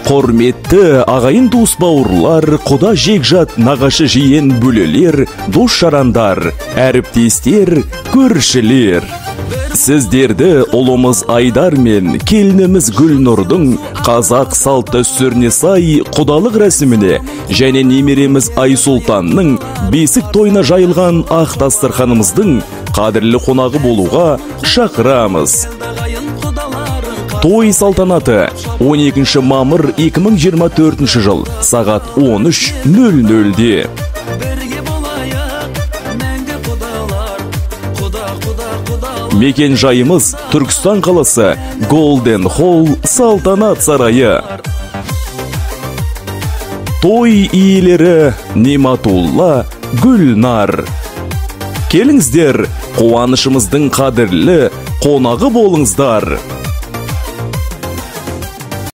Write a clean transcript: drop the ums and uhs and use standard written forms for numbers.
Құрметті ағайын туыс бауырлар, құда жекжат нағашы жиен бөлелер, дос жарандар, әріптестер, көршілер. Сіздерді ұлымыз Айдар мен келініміз Гүлнұрдың қазақ салт дәстүріне сай құдалық рәсіміне және немереміз Айсұлтанның бесік тойына жайылған ақ дастарханымыздың қадірлі қонағы болуға шақырамыз. Той салтанаты 12 мамыр 2024 жыл сағат 13:00-де. Мекен жайымыз Түркістан қаласы, Golden Hall салтанат сарайы. Той иелері Нематулла, Гүлнар. Келіңіздер, қуанышымыздың қадірлі қонағы болыңыздар.